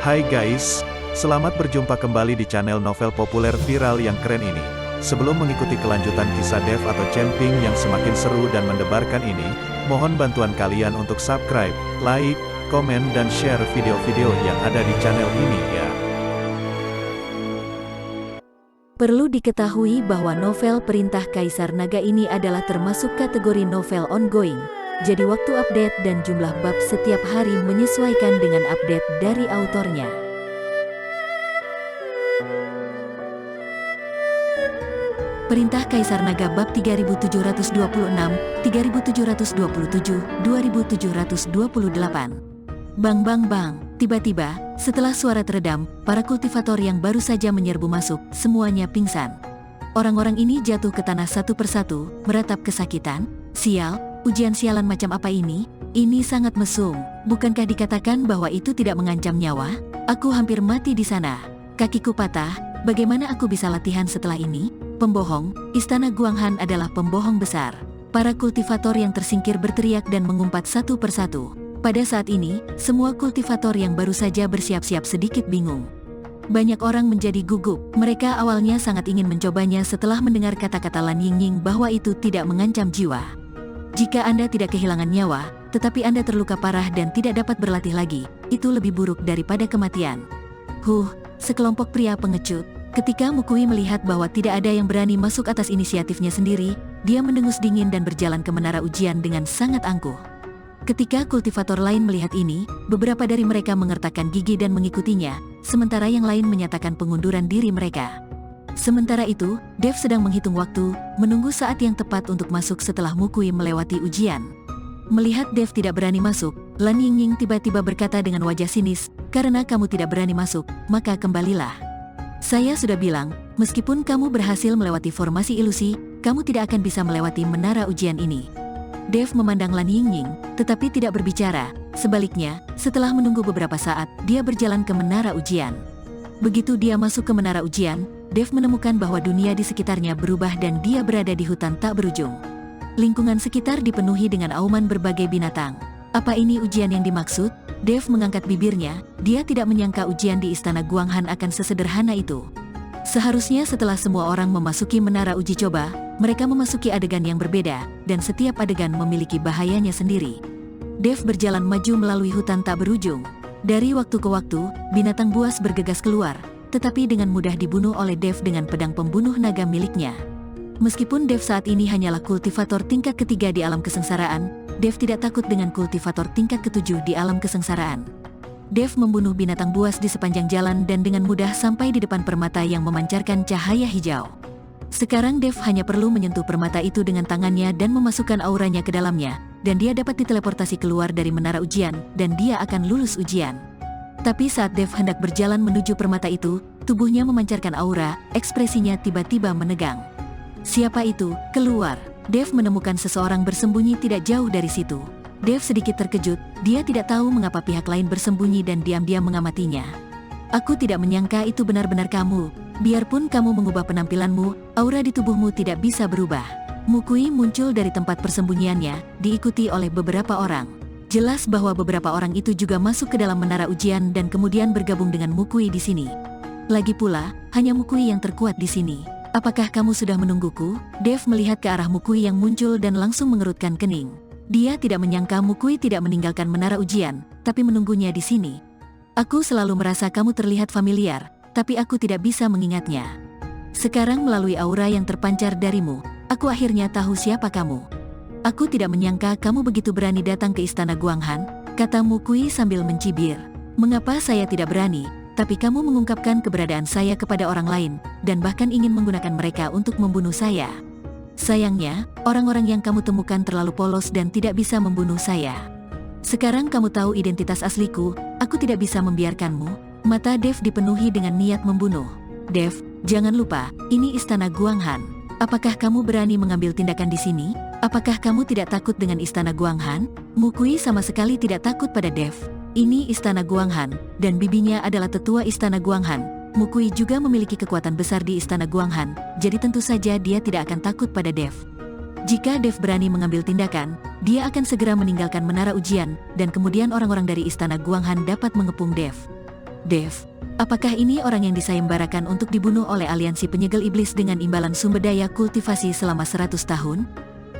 Hai guys, selamat berjumpa kembali di channel novel populer viral yang keren ini. Sebelum mengikuti kelanjutan kisah Dev atau Camping yang semakin seru dan mendebarkan ini, mohon bantuan kalian untuk subscribe, like, komen dan share video-video yang ada di channel ini ya. Perlu diketahui bahwa novel Perintah Kaisar Naga ini adalah termasuk kategori novel ongoing. Jadi waktu update dan jumlah bab setiap hari menyesuaikan dengan update dari autornya. Perintah Kaisar Naga bab 3726, 3727, 2728. Bang bang bang, tiba-tiba, setelah suara teredam, para kultivator yang baru saja menyerbu masuk, semuanya pingsan. Orang-orang ini jatuh ke tanah satu persatu, meratap kesakitan. Sial, ujian sialan macam apa ini? Ini sangat mesum. Bukankah dikatakan bahwa itu tidak mengancam nyawa? Aku hampir mati di sana. Kakiku patah, bagaimana aku bisa latihan setelah ini? Pembohong, Istana Guanghan adalah pembohong besar. Para kultivator yang tersingkir berteriak dan mengumpat satu persatu. Pada saat ini, semua kultivator yang baru saja bersiap-siap sedikit bingung. Banyak orang menjadi gugup. Mereka awalnya sangat ingin mencobanya setelah mendengar kata-kata Lan Yingying bahwa itu tidak mengancam jiwa. Jika Anda tidak kehilangan nyawa, tetapi Anda terluka parah dan tidak dapat berlatih lagi, itu lebih buruk daripada kematian. Sekelompok pria pengecut. Ketika Mukui melihat bahwa tidak ada yang berani masuk atas inisiatifnya sendiri, dia mendengus dingin dan berjalan ke menara ujian dengan sangat angkuh. Ketika kultivator lain melihat ini, beberapa dari mereka mengertakkan gigi dan mengikutinya, sementara yang lain menyatakan pengunduran diri mereka. Sementara itu, Dev sedang menghitung waktu, menunggu saat yang tepat untuk masuk setelah Mukui melewati ujian. Melihat Dev tidak berani masuk, Lan Yingying tiba-tiba berkata dengan wajah sinis, "Karena kamu tidak berani masuk, maka kembalilah. Saya sudah bilang, meskipun kamu berhasil melewati formasi ilusi, kamu tidak akan bisa melewati menara ujian ini." Dev memandang Lan Yingying, tetapi tidak berbicara. Sebaliknya, setelah menunggu beberapa saat, dia berjalan ke menara ujian. Begitu dia masuk ke menara ujian, Dev menemukan bahwa dunia di sekitarnya berubah dan dia berada di hutan tak berujung. Lingkungan sekitar dipenuhi dengan auman berbagai binatang. Apa ini ujian yang dimaksud? Dev mengangkat bibirnya, dia tidak menyangka ujian di Istana Guanghan akan sesederhana itu. Seharusnya setelah semua orang memasuki menara uji coba, mereka memasuki adegan yang berbeda, dan setiap adegan memiliki bahayanya sendiri. Dev berjalan maju melalui hutan tak berujung. Dari waktu ke waktu, binatang buas bergegas keluar, tetapi dengan mudah dibunuh oleh Dev dengan pedang pembunuh naga miliknya. Meskipun Dev saat ini hanyalah kultivator tingkat ketiga di alam kesengsaraan, Dev tidak takut dengan kultivator tingkat ketujuh di alam kesengsaraan. Dev membunuh binatang buas di sepanjang jalan dan dengan mudah sampai di depan permata yang memancarkan cahaya hijau. Sekarang Dev hanya perlu menyentuh permata itu dengan tangannya dan memasukkan auranya ke dalamnya, dan dia dapat diteleportasi keluar dari menara ujian, dan dia akan lulus ujian. Tapi saat Dev hendak berjalan menuju permata itu, tubuhnya memancarkan aura, ekspresinya tiba-tiba menegang. Siapa itu? Keluar. Dev menemukan seseorang bersembunyi tidak jauh dari situ. Dev sedikit terkejut, dia tidak tahu mengapa pihak lain bersembunyi dan diam-diam mengamatinya. "Aku tidak menyangka itu benar-benar kamu. Biarpun kamu mengubah penampilanmu, aura di tubuhmu tidak bisa berubah." Mukui muncul dari tempat persembunyiannya, diikuti oleh beberapa orang. Jelas bahwa beberapa orang itu juga masuk ke dalam menara ujian dan kemudian bergabung dengan Mukui di sini. Lagi pula, hanya Mukui yang terkuat di sini. "Apakah kamu sudah menungguku?" Dev melihat ke arah Mukui yang muncul dan langsung mengerutkan kening. Dia tidak menyangka Mukui tidak meninggalkan menara ujian, tapi menunggunya di sini. "Aku selalu merasa kamu terlihat familiar, tapi aku tidak bisa mengingatnya. Sekarang melalui aura yang terpancar darimu, aku akhirnya tahu siapa kamu. Aku tidak menyangka kamu begitu berani datang ke Istana Guanghan," kata Mukui sambil mencibir. "Mengapa saya tidak berani, tapi kamu mengungkapkan keberadaan saya kepada orang lain, dan bahkan ingin menggunakan mereka untuk membunuh saya. Sayangnya, orang-orang yang kamu temukan terlalu polos dan tidak bisa membunuh saya. Sekarang kamu tahu identitas asliku, aku tidak bisa membiarkanmu." Mata Dev dipenuhi dengan niat membunuh. "Dev, jangan lupa, ini Istana Guanghan. Apakah kamu berani mengambil tindakan di sini? Apakah kamu tidak takut dengan Istana Guanghan?" Mukui sama sekali tidak takut pada Dev. Ini Istana Guanghan, dan bibinya adalah tetua Istana Guanghan. Mukui juga memiliki kekuatan besar di Istana Guanghan, jadi tentu saja dia tidak akan takut pada Dev. Jika Dev berani mengambil tindakan, dia akan segera meninggalkan menara ujian, dan kemudian orang-orang dari Istana Guanghan dapat mengepung Dev. Dev, apakah ini orang yang disayembarakan untuk dibunuh oleh aliansi penyegel iblis dengan imbalan sumber daya kultivasi selama 100 tahun?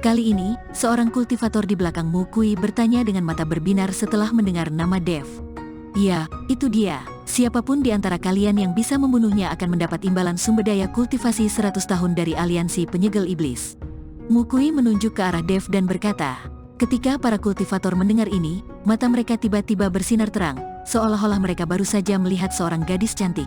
Kali ini, seorang kultivator di belakang Mukui bertanya dengan mata berbinar setelah mendengar nama Dev. Ya, itu dia. Siapapun di antara kalian yang bisa membunuhnya akan mendapat imbalan sumber daya kultivasi 100 tahun dari aliansi penyegel iblis. Mukui menunjuk ke arah Dev dan berkata. Ketika para kultivator mendengar ini, mata mereka tiba-tiba bersinar terang, seolah-olah mereka baru saja melihat seorang gadis cantik.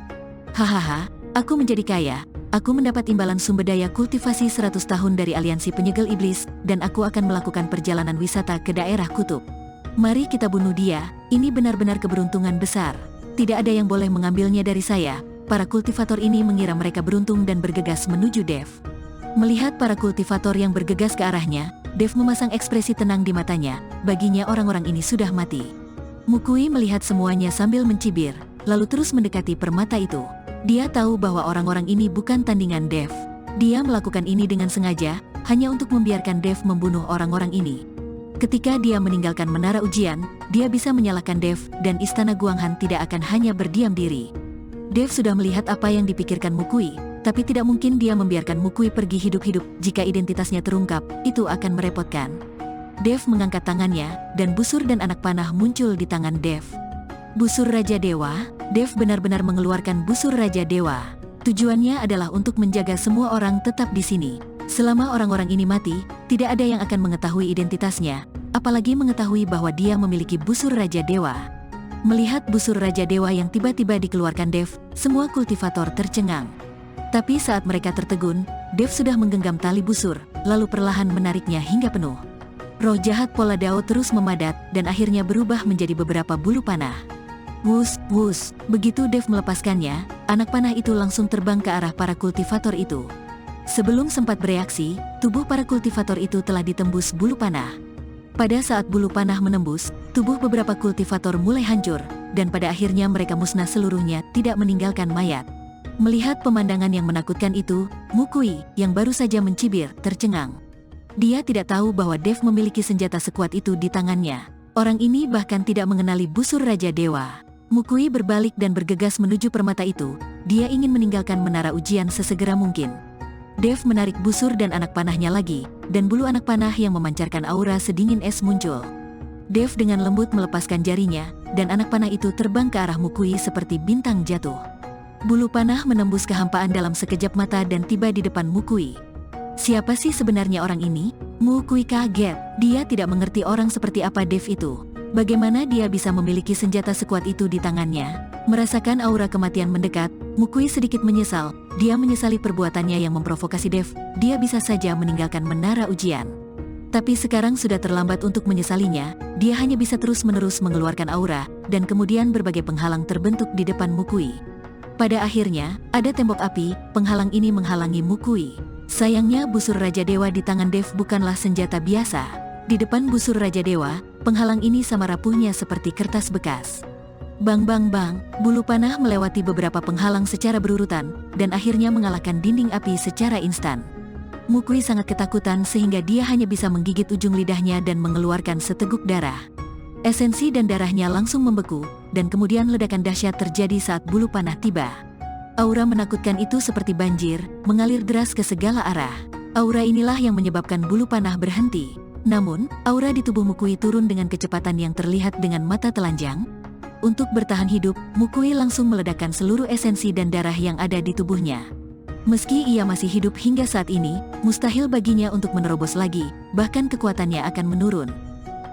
Hahaha, aku menjadi kaya. Aku mendapat imbalan sumber daya kultivasi 100 tahun dari aliansi penyegel iblis, dan aku akan melakukan perjalanan wisata ke daerah kutub. Mari kita bunuh dia, ini benar-benar keberuntungan besar. Tidak ada yang boleh mengambilnya dari saya. Para kultivator ini mengira mereka beruntung dan bergegas menuju Dev. Melihat para kultivator yang bergegas ke arahnya, Dev memasang ekspresi tenang di matanya, baginya orang-orang ini sudah mati. Mukui melihat semuanya sambil mencibir, lalu terus mendekati permata itu. Dia tahu bahwa orang-orang ini bukan tandingan Dev. Dia melakukan ini dengan sengaja, hanya untuk membiarkan Dev membunuh orang-orang ini. Ketika dia meninggalkan menara ujian, dia bisa menyalahkan Dev, dan istana Guanghan tidak akan hanya berdiam diri. Dev sudah melihat apa yang dipikirkan Mukui, tapi tidak mungkin dia membiarkan Mukui pergi hidup-hidup. Jika identitasnya terungkap, itu akan merepotkan. Dev mengangkat tangannya, dan busur dan anak panah muncul di tangan Dev. Busur Raja Dewa. Dev benar-benar mengeluarkan busur Raja Dewa. Tujuannya adalah untuk menjaga semua orang tetap di sini. Selama orang-orang ini mati, tidak ada yang akan mengetahui identitasnya, apalagi mengetahui bahwa dia memiliki busur Raja Dewa. Melihat busur Raja Dewa yang tiba-tiba dikeluarkan Dev, semua kultivator tercengang. Tapi saat mereka tertegun, Dev sudah menggenggam tali busur, lalu perlahan menariknya hingga penuh. Roh jahat Pola Dao terus memadat, dan akhirnya berubah menjadi beberapa bulu panah. Wus, wus, begitu Dev melepaskannya, anak panah itu langsung terbang ke arah para kultivator itu. Sebelum sempat bereaksi, tubuh para kultivator itu telah ditembus bulu panah. Pada saat bulu panah menembus, tubuh beberapa kultivator mulai hancur, dan pada akhirnya mereka musnah seluruhnya, tidak meninggalkan mayat. Melihat pemandangan yang menakutkan itu, Mukui, yang baru saja mencibir, tercengang. Dia tidak tahu bahwa Dev memiliki senjata sekuat itu di tangannya. Orang ini bahkan tidak mengenali busur Raja Dewa. Mukui berbalik dan bergegas menuju permata itu. Dia ingin meninggalkan menara ujian sesegera mungkin. Dev menarik busur dan anak panahnya lagi, dan bulu anak panah yang memancarkan aura sedingin es muncul. Dev dengan lembut melepaskan jarinya, dan anak panah itu terbang ke arah Mukui seperti bintang jatuh. Bulu panah menembus kehampaan dalam sekejap mata dan tiba di depan Mukui. Siapa sih sebenarnya orang ini? Mukui kaget. Dia tidak mengerti orang seperti apa Dev itu. Bagaimana dia bisa memiliki senjata sekuat itu di tangannya? Merasakan aura kematian mendekat, Mukui sedikit menyesal. Dia menyesali perbuatannya yang memprovokasi Dev. Dia bisa saja meninggalkan menara ujian. Tapi sekarang sudah terlambat untuk menyesalinya. Dia hanya bisa terus-menerus mengeluarkan aura, dan kemudian berbagai penghalang terbentuk di depan Mukui. Pada akhirnya, ada tembok api. Penghalang ini menghalangi Mukui. Sayangnya busur Raja Dewa di tangan Dev bukanlah senjata biasa. Di depan busur Raja Dewa, penghalang ini sama rapuhnya seperti kertas bekas. Bang bang bang, bulu panah melewati beberapa penghalang secara berurutan, dan akhirnya mengalahkan dinding api secara instan. Mukui sangat ketakutan sehingga dia hanya bisa menggigit ujung lidahnya dan mengeluarkan seteguk darah. Esensi dan darahnya langsung membeku, dan kemudian ledakan dahsyat terjadi saat bulu panah tiba. Aura menakutkan itu seperti banjir, mengalir deras ke segala arah. Aura inilah yang menyebabkan bulu panah berhenti. Namun, aura di tubuh Mukui turun dengan kecepatan yang terlihat dengan mata telanjang. Untuk bertahan hidup, Mukui langsung meledakkan seluruh esensi dan darah yang ada di tubuhnya. Meski ia masih hidup hingga saat ini, mustahil baginya untuk menerobos lagi, bahkan kekuatannya akan menurun.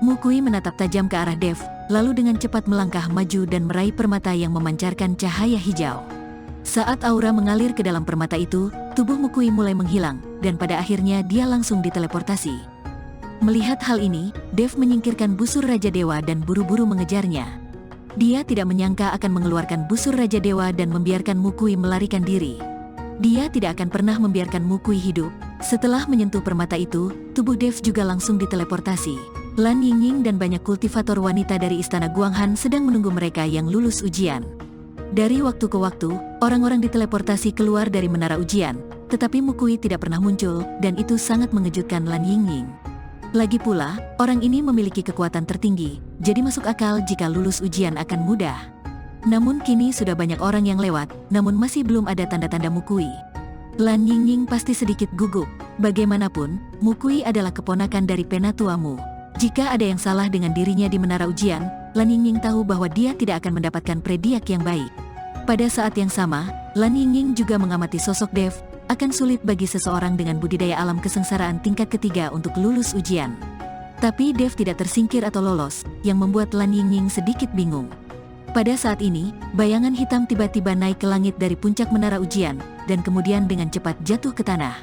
Mukui menatap tajam ke arah Dev, lalu dengan cepat melangkah maju dan meraih permata yang memancarkan cahaya hijau. Saat aura mengalir ke dalam permata itu, tubuh Mukui mulai menghilang, dan pada akhirnya dia langsung diteleportasi. Melihat hal ini, Dev menyingkirkan busur Raja Dewa dan buru-buru mengejarnya. Dia tidak menyangka akan mengeluarkan busur Raja Dewa dan membiarkan Mukui melarikan diri. Dia tidak akan pernah membiarkan Mukui hidup. Setelah menyentuh permata itu, tubuh Dev juga langsung diteleportasi. Lan Yingying dan banyak kultivator wanita dari istana Guanghan sedang menunggu mereka yang lulus ujian. Dari waktu ke waktu, orang-orang diteleportasi keluar dari menara ujian, tetapi Mukui tidak pernah muncul, dan itu sangat mengejutkan Lan Yingying. Lagi pula, orang ini memiliki kekuatan tertinggi, jadi masuk akal jika lulus ujian akan mudah. Namun kini sudah banyak orang yang lewat, namun masih belum ada tanda-tanda Mukui. Lan Yingying pasti sedikit gugup. Bagaimanapun, Mukui adalah keponakan dari Penatua Mu. Jika ada yang salah dengan dirinya di menara ujian, Lan Yingying tahu bahwa dia tidak akan mendapatkan prediak yang baik. Pada saat yang sama, Lan Yingying juga mengamati sosok Dev. Akan sulit bagi seseorang dengan budidaya alam kesengsaraan tingkat ketiga untuk lulus ujian. Tapi Dev tidak tersingkir atau lolos, yang membuat Lan Yingying sedikit bingung. Pada saat ini, bayangan hitam tiba-tiba naik ke langit dari puncak menara ujian, dan kemudian dengan cepat jatuh ke tanah.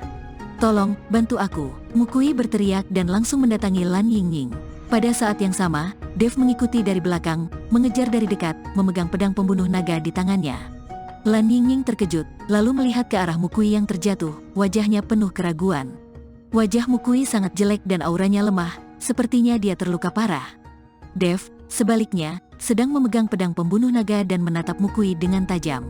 "Tolong, bantu aku," Mukui berteriak dan langsung mendatangi Lan Yingying. Pada saat yang sama, Dev mengikuti dari belakang, mengejar dari dekat, memegang pedang pembunuh naga di tangannya. Lan Yingying terkejut, lalu melihat ke arah Mukui yang terjatuh, wajahnya penuh keraguan. Wajah Mukui sangat jelek dan auranya lemah, sepertinya dia terluka parah. Dev, sebaliknya, sedang memegang pedang pembunuh naga dan menatap Mukui dengan tajam.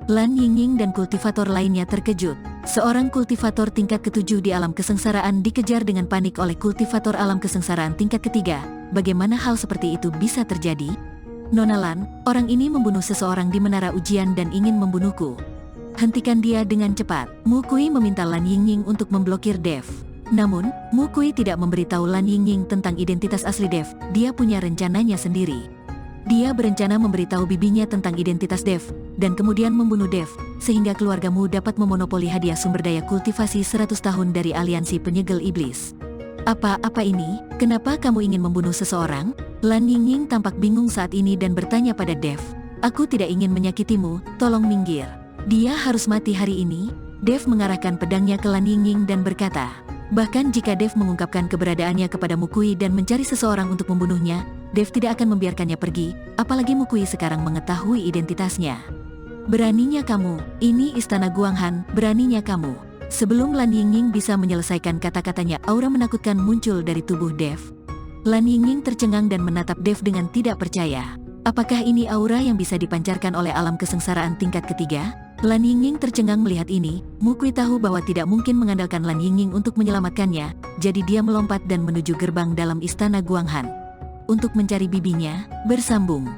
Lan Yingying dan kultivator lainnya terkejut. Seorang kultivator tingkat ketujuh di alam kesengsaraan dikejar dengan panik oleh kultivator alam kesengsaraan tingkat ketiga. Bagaimana hal seperti itu bisa terjadi? "Nona Lan, orang ini membunuh seseorang di menara ujian dan ingin membunuhku. Hentikan dia dengan cepat." Mukui meminta Lan Yingying untuk memblokir Dev. Namun, Mukui tidak memberitahu Lan Yingying tentang identitas asli Dev. Dia punya rencananya sendiri. Dia berencana memberitahu bibinya tentang identitas Dev, dan kemudian membunuh Dev, sehingga keluargamu dapat memonopoli hadiah sumber daya kultivasi 100 tahun dari aliansi penyegel iblis. Apa ini? Kenapa kamu ingin membunuh seseorang?" Lan Yingying tampak bingung saat ini dan bertanya pada Dev. "Aku tidak ingin menyakitimu, tolong minggir. Dia harus mati hari ini." Dev mengarahkan pedangnya ke Lan Yingying dan berkata, bahkan jika Dev mengungkapkan keberadaannya kepada Mukui dan mencari seseorang untuk membunuhnya, Dev tidak akan membiarkannya pergi, apalagi Mukui sekarang mengetahui identitasnya. "Beraninya kamu, ini istana Guanghan, beraninya kamu." Sebelum Lan Yingying bisa menyelesaikan kata-katanya, aura menakutkan muncul dari tubuh Dev. Lan Yingying tercengang dan menatap Dev dengan tidak percaya. Apakah ini aura yang bisa dipancarkan oleh alam kesengsaraan tingkat ketiga? Lan Yingying tercengang melihat ini. Mukui tahu bahwa tidak mungkin mengandalkan Lan Yingying untuk menyelamatkannya, jadi dia melompat dan menuju gerbang dalam istana Guanghan. Untuk mencari bibinya, bersambung.